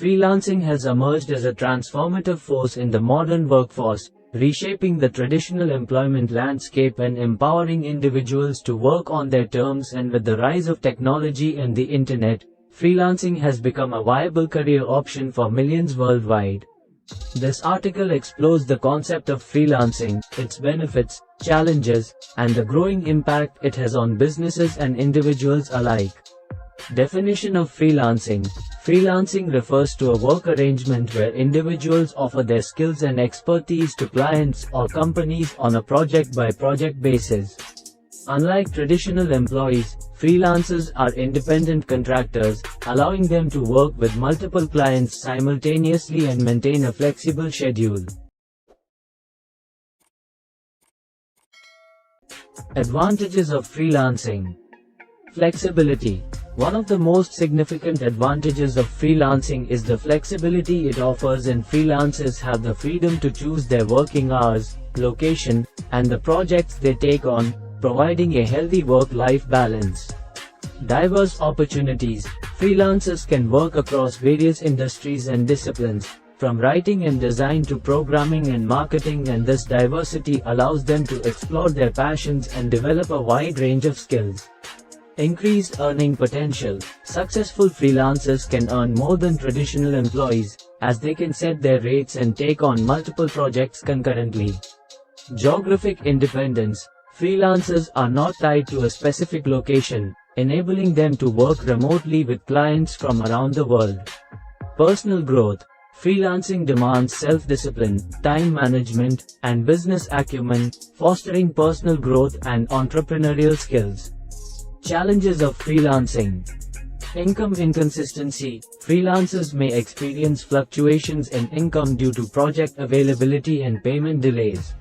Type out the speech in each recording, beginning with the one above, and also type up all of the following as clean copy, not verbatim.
freelancing has emerged as a transformative force in the modern workforce, reshaping the traditional employment landscape and empowering individuals to work on their terms. And with the rise of technology and the internet, freelancing has become a viable career option for millions worldwide. This article explores the concept of freelancing, its benefits, challenges, and the growing impact it has on businesses and individuals alike. Definition of freelancing. Freelancing refers to a work arrangement where individuals offer their skills and expertise to clients or companies on a project-by-project basis. Unlike traditional employees, freelancers are independent contractors, allowing them to work with multiple clients simultaneously and maintain a flexible schedule. Advantages of freelancing. Flexibility. One of the most significant advantages of freelancing is the flexibility it offers, and freelancers have the freedom to choose their working hours, location, and the projects they take on, providing a healthy work-life balance. Diverse opportunities. Freelancers can work across various industries and disciplines, from writing and design to programming and marketing, and this diversity allows them to explore their passions and develop a wide range of skills. Increased earning potential. Successful freelancers can earn more than traditional employees, as they can set their rates and take on multiple projects concurrently. Geographic independence. Freelancers are not tied to a specific location, enabling them to work remotely with clients from around the world. Personal growth. Freelancing demands self-discipline, time management, and business acumen, fostering personal growth and entrepreneurial skills. Challenges of freelancing. Income inconsistency. Freelancers may experience fluctuations in income due to project availability and payment delays.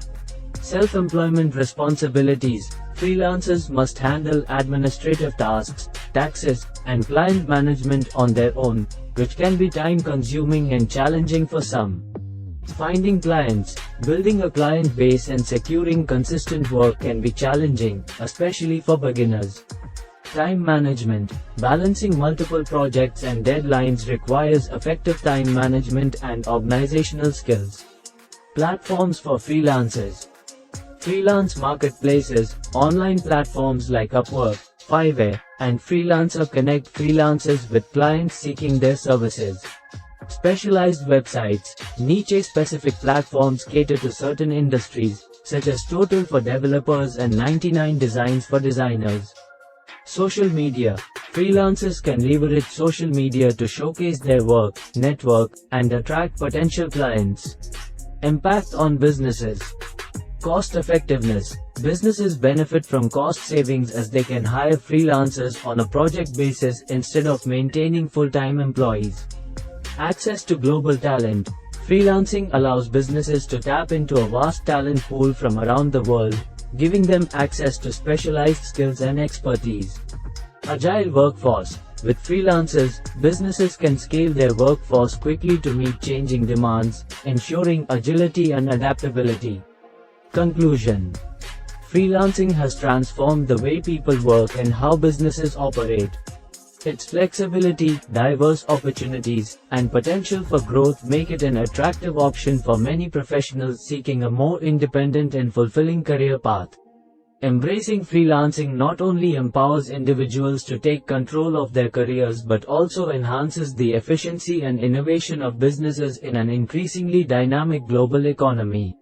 Self-employment responsibilities. Freelancers must handle administrative tasks, taxes, and client management on their own, which can be time-consuming and challenging for some. Finding clients. Building a client base and securing consistent work can be challenging, especially for beginners. Time management. Balancing multiple projects and deadlines requires effective time management and organizational skills. Platforms for freelancers. Freelance marketplaces. Online platforms like Upwork, Fiverr, and Freelancer connect freelancers with clients seeking their services. Specialized websites. Niche-specific platforms cater to certain industries, such as Total for developers and 99 Designs for designers. Social media. Freelancers can leverage social media to showcase their work, network, and attract potential clients. Impact on businesses. Cost effectiveness. Businesses benefit from cost savings as they can hire freelancers on a project basis instead of maintaining full-time employees. Access to global talent. Freelancing allows businesses to tap into a vast talent pool from around the world, giving them access to specialized skills and expertise. Agile workforce. With freelancers, businesses can scale their workforce quickly to meet changing demands, ensuring agility and adaptability. Conclusion. Freelancing has transformed the way people work and how businesses operate. Its flexibility, diverse opportunities, and potential for growth make it an attractive option for many professionals seeking a more independent and fulfilling career path. Embracing freelancing not only empowers individuals to take control of their careers but also enhances the efficiency and innovation of businesses in an increasingly dynamic global economy.